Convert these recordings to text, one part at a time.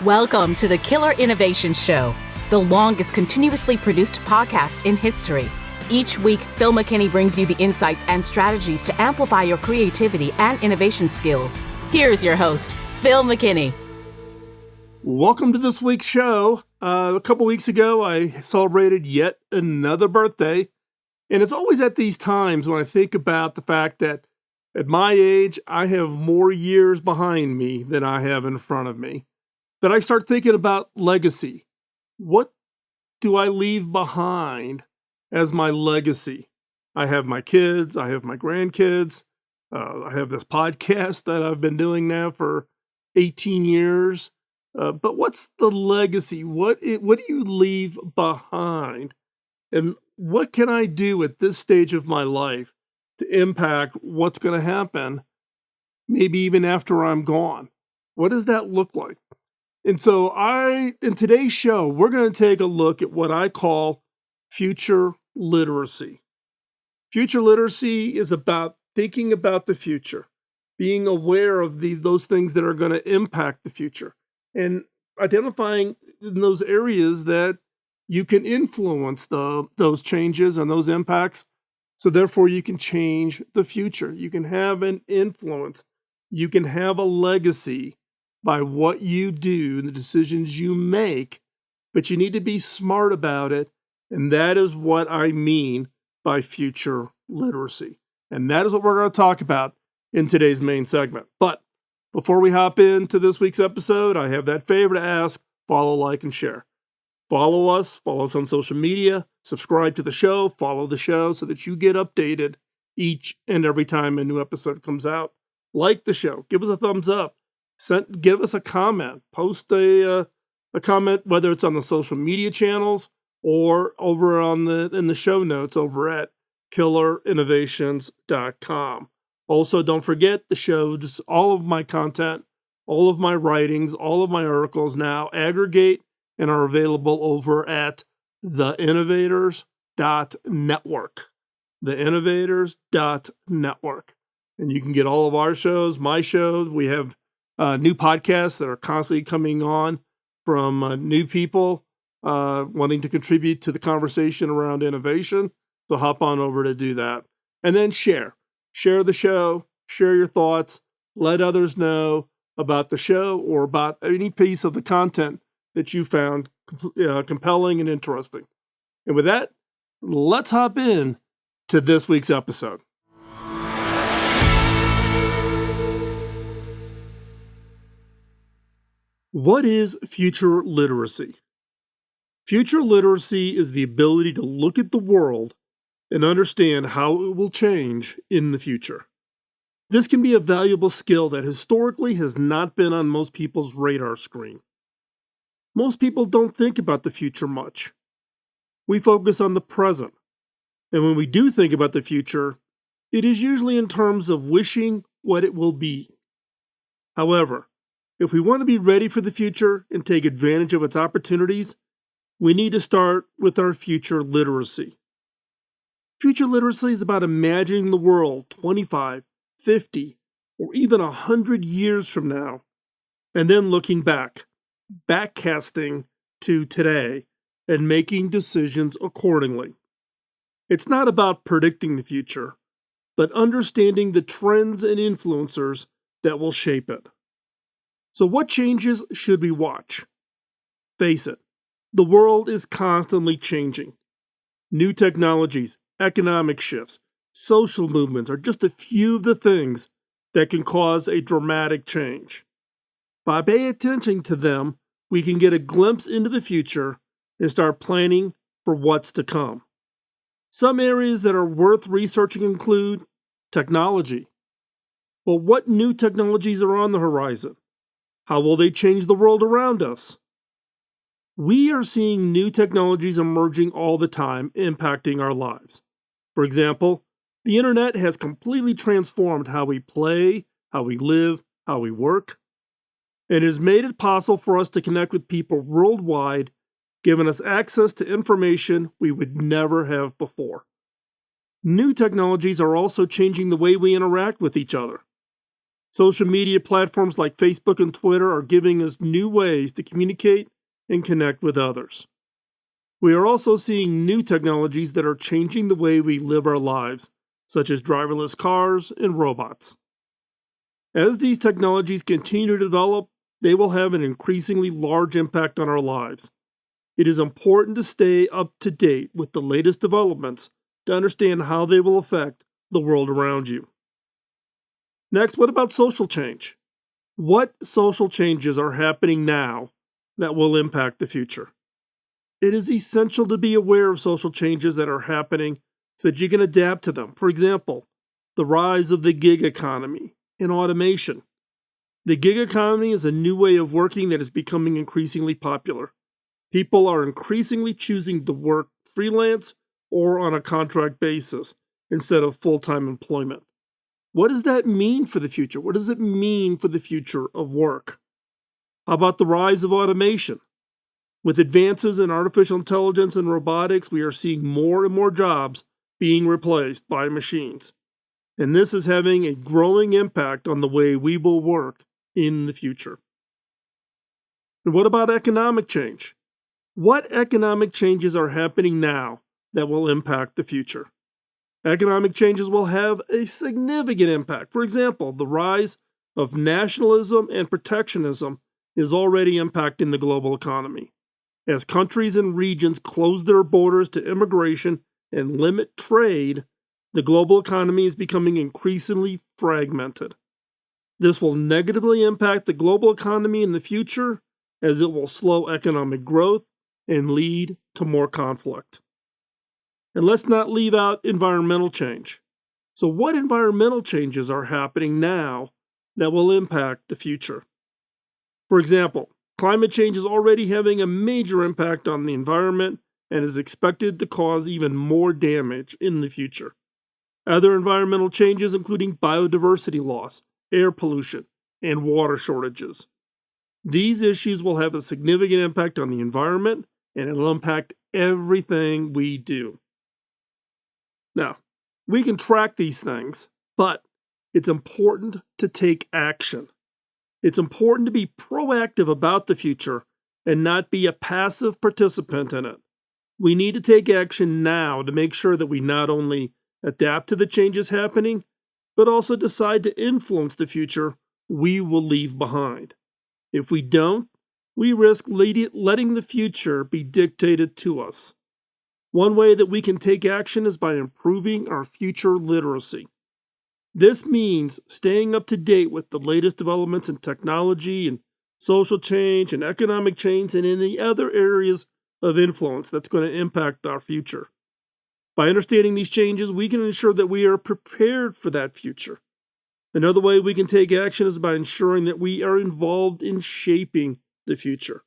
Welcome to the Killer Innovation Show, the longest continuously produced podcast in history. Each week, Phil McKinney brings you the insights and strategies to amplify your creativity and innovation skills. Here's your host, Phil McKinney. Welcome to this week's show. A couple weeks ago, I celebrated yet another birthday. And it's always at these times when I think about the fact that at my age, I have more years behind me than I have in front of me. But I start thinking about legacy. What do I leave behind as my legacy? I have my kids, I have my grandkids, I have this podcast that I've been doing now for 18 years. But what's the legacy? What do you leave behind? And what can I do at this stage of my life to impact what's going to happen, maybe even after I'm gone? What does that look like? And so in today's show, we're going to take a look at what I call future literacy. Future literacy is about thinking about the future, being aware of those things that are going to impact the future, and identifying in those areas that you can influence those changes and those impacts. So therefore, you can change the future. You can have an influence. You can have a legacy by what you do and the decisions you make, but you need to be smart about it. And that is what I mean by future literacy. And that is what we're going to talk about in today's main segment. But before we hop into this week's episode, I have that favor to ask: follow, like, and share. Follow us on social media, subscribe to the show, follow the show so that you get updated each and every time a new episode comes out. Like the show, give us a thumbs up. Give us a comment. Post a comment, whether it's on the social media channels or over in the show notes over at killerinnovations.com. Also, don't forget the shows, all of my content, all of my writings, all of my articles now aggregate and are available over at theinnovators.network. Theinnovators.network. And you can get all of our shows, my show. We have new podcasts that are constantly coming on from new people wanting to contribute to the conversation around innovation. So hop on over to do that. And then share. Share the show. Share your thoughts. Let others know about the show or about any piece of the content that you found compelling and interesting. And with that, let's hop in to this week's episode. What is future literacy? Future literacy is the ability to look at the world and understand how it will change in the future. This can be a valuable skill that historically has not been on most people's radar screen. Most people don't think about the future much. We focus on the present. And when we do think about the future, it is usually in terms of wishing what it will be. However, if we want to be ready for the future and take advantage of its opportunities, we need to start with our future literacy. Future literacy is about imagining the world 25, 50, or even 100 years from now, and then looking backcasting to today, and making decisions accordingly. It's not about predicting the future, but understanding the trends and influencers that will shape it. So what changes should we watch? Face it, the world is constantly changing. New technologies, economic shifts, social movements are just a few of the things that can cause a dramatic change. By paying attention to them, we can get a glimpse into the future and start planning for what's to come. Some areas that are worth researching include technology. Well, what new technologies are on the horizon? How will they change the world around us? We are seeing new technologies emerging all the time, impacting our lives. For example, the internet has completely transformed how we play, how we live, how we work, and has made it possible for us to connect with people worldwide, giving us access to information we would never have before. New technologies are also changing the way we interact with each other. Social media platforms like Facebook and Twitter are giving us new ways to communicate and connect with others. We are also seeing new technologies that are changing the way we live our lives, such as driverless cars and robots. As these technologies continue to develop, they will have an increasingly large impact on our lives. It is important to stay up to date with the latest developments to understand how they will affect the world around you. Next, what about social change? What social changes are happening now that will impact the future? It is essential to be aware of social changes that are happening so that you can adapt to them. For example, the rise of the gig economy and automation. The gig economy is a new way of working that is becoming increasingly popular. People are increasingly choosing to work freelance or on a contract basis instead of full-time employment. What does that mean for the future? What does it mean for the future of work? How about the rise of automation? With advances in artificial intelligence and robotics, we are seeing more and more jobs being replaced by machines. And this is having a growing impact on the way we will work in the future. And what about economic change? What economic changes are happening now that will impact the future? Economic changes will have a significant impact. For example, the rise of nationalism and protectionism is already impacting the global economy. As countries and regions close their borders to immigration and limit trade, the global economy is becoming increasingly fragmented. This will negatively impact the global economy in the future, as it will slow economic growth and lead to more conflict. And let's not leave out environmental change. So, what environmental changes are happening now that will impact the future? For example, climate change is already having a major impact on the environment and is expected to cause even more damage in the future. Other environmental changes including biodiversity loss, air pollution, and water shortages. These issues will have a significant impact on the environment, and it'll impact everything we do. Now, we can track these things, but it's important to take action. It's important to be proactive about the future and not be a passive participant in it. We need to take action now to make sure that we not only adapt to the changes happening, but also decide to influence the future we will leave behind. If we don't, we risk letting the future be dictated to us. One way that we can take action is by improving our future literacy. This means staying up to date with the latest developments in technology and social change and economic change and in the other areas of influence that's going to impact our future. By understanding these changes, we can ensure that we are prepared for that future. Another way we can take action is by ensuring that we are involved in shaping the future,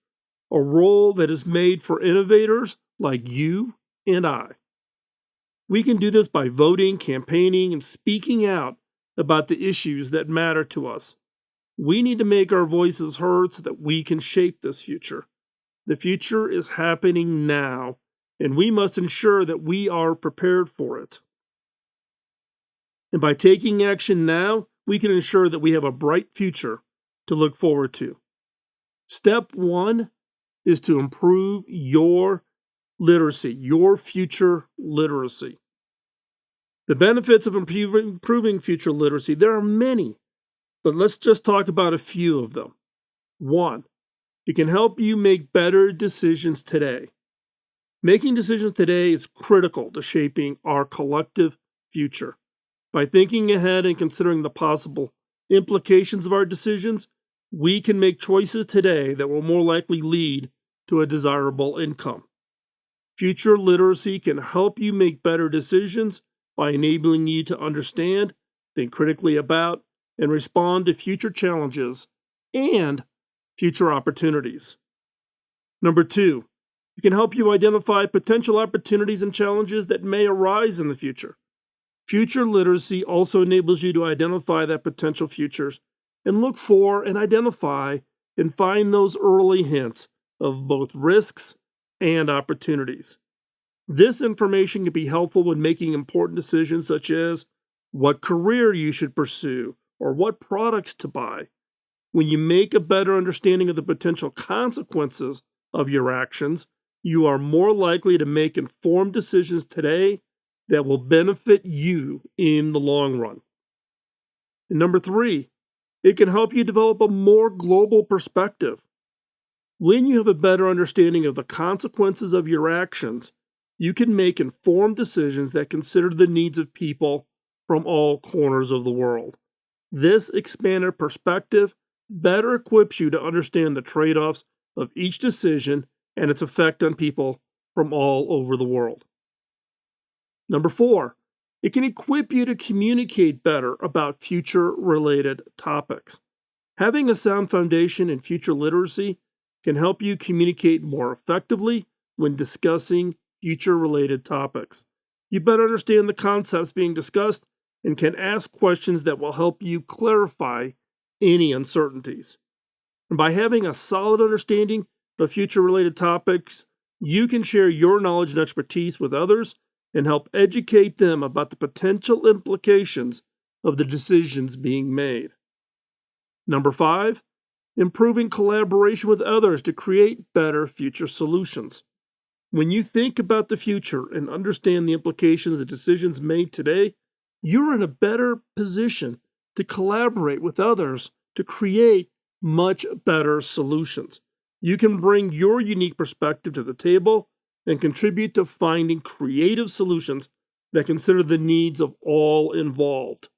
a role that is made for innovators like you and I. We can do this by voting, campaigning, and speaking out about the issues that matter to us. We need to make our voices heard so that we can shape this future. The future is happening now, and we must ensure that we are prepared for it. And by taking action now, we can ensure that we have a bright future to look forward to. Step one is to improve your literacy, your future literacy. The benefits of improving future literacy, there are many, but let's just talk about a few of them. One, it can help you make better decisions today. Making decisions today is critical to shaping our collective future. By thinking ahead and considering the possible implications of our decisions, we can make choices today that will more likely lead to a desirable income. Future literacy can help you make better decisions by enabling you to understand, think critically about, and respond to future challenges and future opportunities. Number two, it can help you identify potential opportunities and challenges that may arise in the future. Future literacy also enables you to identify that potential futures and look for and identify and find those early hints of both risks and opportunities. This information can be helpful when making important decisions such as what career you should pursue or what products to buy. When you make a better understanding of the potential consequences of your actions, you are more likely to make informed decisions today that will benefit you in the long run. And number 3, it can help you develop a more global perspective. When you have a better understanding of the consequences of your actions, you can make informed decisions that consider the needs of people from all corners of the world. This expanded perspective better equips you to understand the trade-offs of each decision and its effect on people from all over the world. Number 4, it can equip you to communicate better about future-related topics. Having a sound foundation in future literacy can help you communicate more effectively when discussing future-related topics. You better understand the concepts being discussed and can ask questions that will help you clarify any uncertainties. And by having a solid understanding of future-related topics, you can share your knowledge and expertise with others and help educate them about the potential implications of the decisions being made. Number 5, improving collaboration with others to create better future solutions. When you think about the future and understand the implications of decisions made today, you're in a better position to collaborate with others to create much better solutions. You can bring your unique perspective to the table and contribute to finding creative solutions that consider the needs of all involved.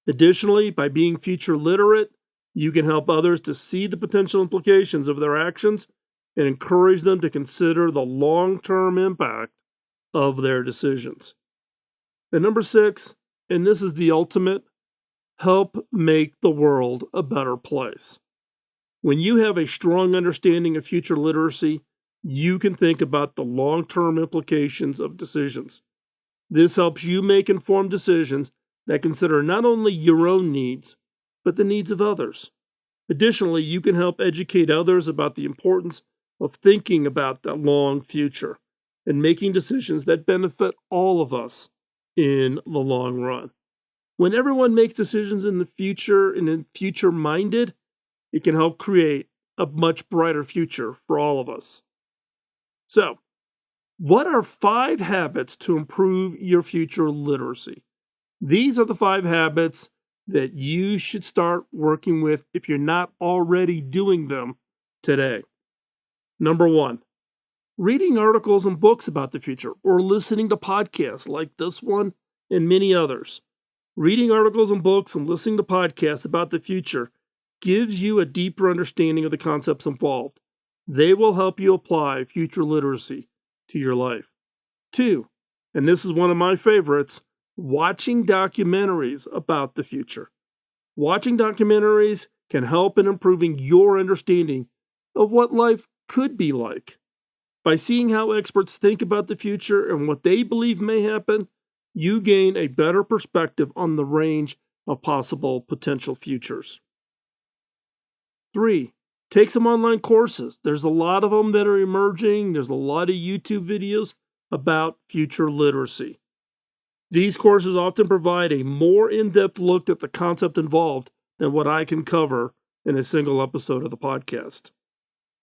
Additionally, by being future literate, you can help others to see the potential implications of their actions and encourage them to consider the long-term impact of their decisions. And number 6, and this is the ultimate, help make the world a better place. When you have a strong understanding of future literacy, you can think about the long-term implications of decisions. This helps you make informed decisions that consider not only your own needs, but the needs of others. Additionally, you can help educate others about the importance of thinking about the long future and making decisions that benefit all of us in the long run. When everyone makes decisions in the future and in future-minded, it can help create a much brighter future for all of us. So, what are 5 habits to improve your future literacy? These are the 5 habits that you should start working with if you're not already doing them today. Number 1, reading articles and books about the future or listening to podcasts like this one and many others. Reading articles and books and listening to podcasts about the future gives you a deeper understanding of the concepts involved. They will help you apply future literacy to your life. 2, and this is one of my favorites, watching documentaries about the future. Watching documentaries can help in improving your understanding of what life could be like. By seeing how experts think about the future and what they believe may happen, you gain a better perspective on the range of possible potential futures. 3, take some online courses. There's a lot of them that are emerging. There's a lot of YouTube videos about future literacy. These courses often provide a more in-depth look at the concept involved than what I can cover in a single episode of the podcast.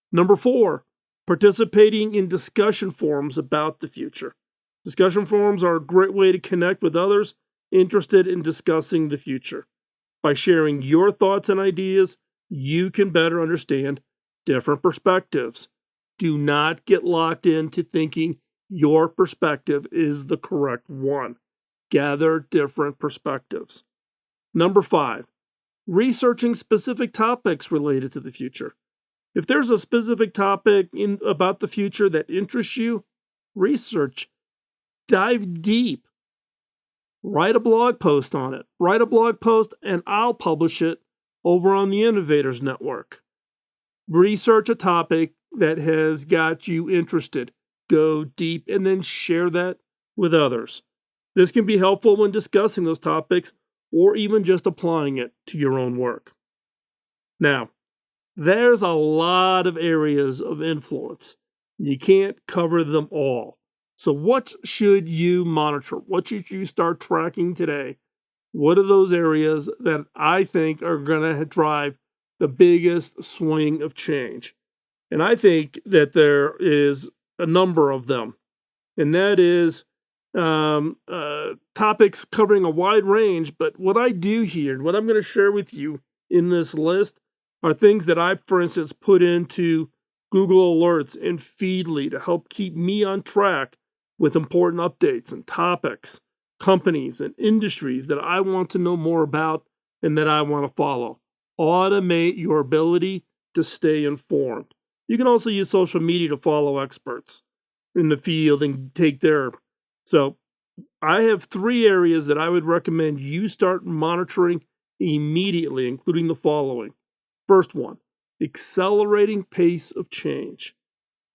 Number 4, participating in discussion forums about the future. Discussion forums are a great way to connect with others interested in discussing the future. By sharing your thoughts and ideas, you can better understand different perspectives. Do not get locked into thinking your perspective is the correct one. Gather different perspectives. Number 5, researching specific topics related to the future. If there's a specific topic about the future that interests you, research. Dive deep. Write a blog post on it. Write a blog post and I'll publish it over on the Innovators Network. Research a topic that has got you interested. Go deep and then share that with others. This can be helpful when discussing those topics or even just applying it to your own work. Now, there's a lot of areas of influence. You can't cover them all. So what should you monitor? What should you start tracking today? What are those areas that I think are going to drive the biggest swing of change? And I think that there is a number of them, and that is topics covering a wide range. But what I do here, and what I'm going to share with you in this list, are things that I've, for instance, put into Google Alerts and Feedly to help keep me on track with important updates and topics, companies, and industries that I want to know more about and that I want to follow. Automate your ability to stay informed. You can also use social media to follow experts in the field and take their. So I have 3 areas that I would recommend you start monitoring immediately, including the following. First one, accelerating pace of change.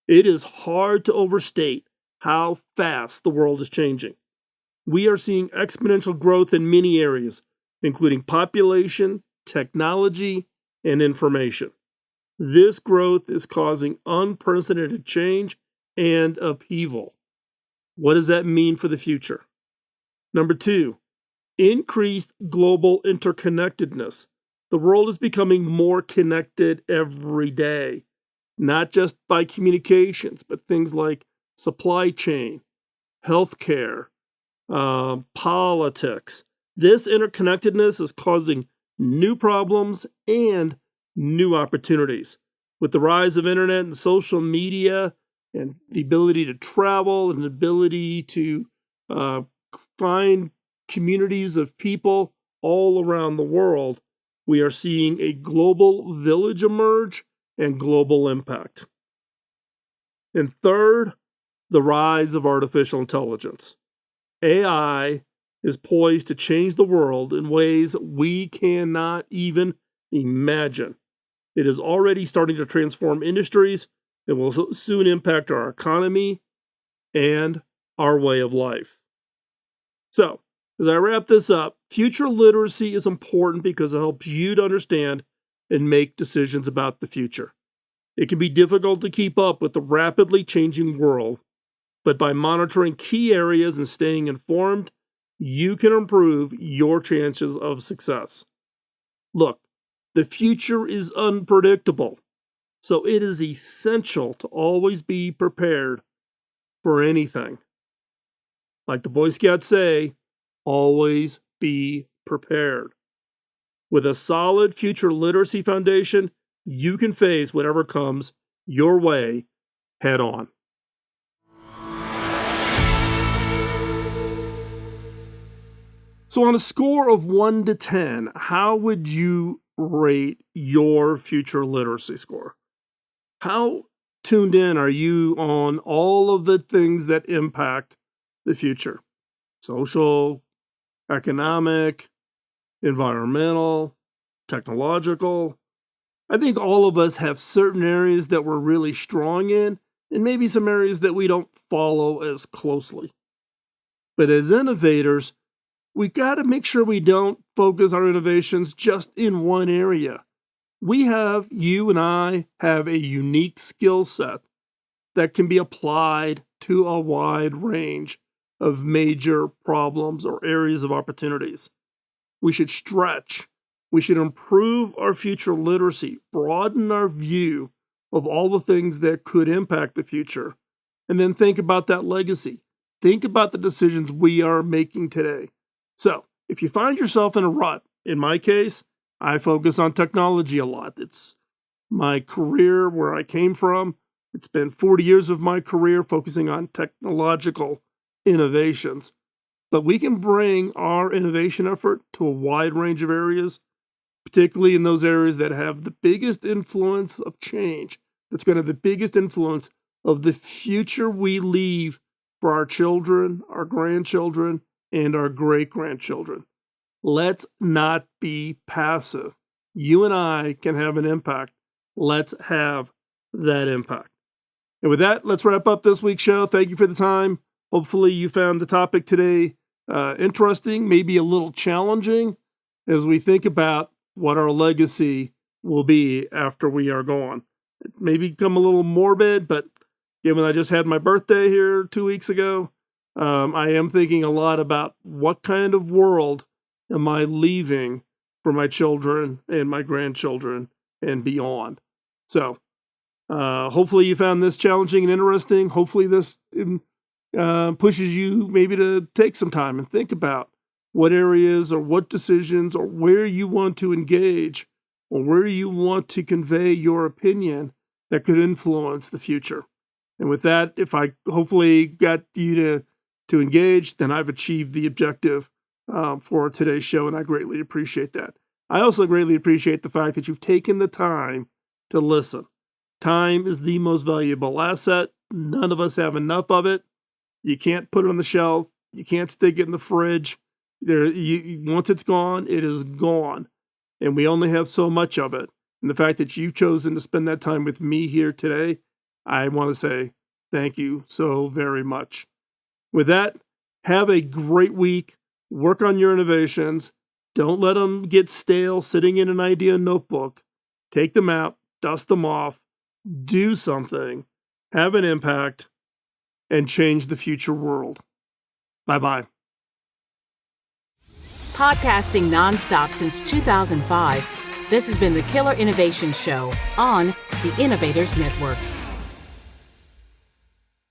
It is hard to overstate how fast the world is changing. We are seeing exponential growth in many areas, including population, technology, and information. This growth is causing unprecedented change and upheaval. What does that mean for the future? Number 2, increased global interconnectedness. The world is becoming more connected every day, not just by communications, but things like supply chain, healthcare, politics. This interconnectedness is causing new problems and new opportunities. With the rise of internet and social media and the ability to travel and the ability to find communities of people all around the world, we are seeing a global village emerge and global impact. And third, the rise of artificial intelligence. AI is poised to change the world in ways we cannot even imagine. It is already starting to transform industries and will soon impact our economy and our way of life. So, as I wrap this up, future literacy is important because it helps you to understand and make decisions about the future. It can be difficult to keep up with the rapidly changing world, but by monitoring key areas and staying informed, you can improve your chances of success. Look, the future is unpredictable, so it is essential to always be prepared for anything. Like the Boy Scouts say, always be prepared. With a solid future literacy foundation, you can face whatever comes your way head on. So on a score of 1 to 10, how would you rate your future literacy score? How tuned in are you on all of the things that impact the future? Social, economic, environmental, technological. I think all of us have certain areas that we're really strong in, and maybe some areas that we don't follow as closely. But as innovators, we got to make sure we don't focus our innovations just in one area. You and I have a unique skill set that can be applied to a wide range of major problems or areas of opportunities. We should stretch. We should improve our future literacy, broaden our view of all the things that could impact the future, and then think about that legacy. Think about the decisions we are making today. So, if you find yourself in a rut, in my case, I focus on technology a lot. It's my career, where I came from. It's been 40 years of my career focusing on technological innovations. But we can bring our innovation effort to a wide range of areas, particularly in those areas that have the biggest influence of change, that's going to have the biggest influence of the future we leave for our children, our grandchildren, and our great-grandchildren. Let's not be passive. You and I can have an impact. Let's have that impact. And with that, let's wrap up this week's show. Thank you for the time. Hopefully you found the topic today interesting, maybe a little challenging, as we think about what our legacy will be after we are gone. It may become a little morbid, but given I just had my birthday here 2 weeks ago, I am thinking a lot about what kind of world am I leaving for my children and my grandchildren and beyond? So hopefully you found this challenging and interesting. Hopefully this pushes you maybe to take some time and think about what areas or what decisions or where you want to engage or where you want to convey your opinion that could influence the future. And with that, if I hopefully got you to engage, then I've achieved the objective for today's show, and I greatly appreciate that. I also greatly appreciate the fact that you've taken the time to listen. Time is the most valuable asset. None of us have enough of it. You can't put it on the shelf. You can't stick it in the fridge. Once it's gone, it is gone. And we only have so much of it. And the fact that you've chosen to spend that time with me here today, I want to say thank you so very much. With that, have a great week. Work on your innovations. Don't let them get stale sitting in an idea notebook. Take them out, dust them off, do something, have an impact, and change the future world. Bye-bye. Podcasting nonstop since 2005, this has been the Killer Innovation Show on the Innovators Network.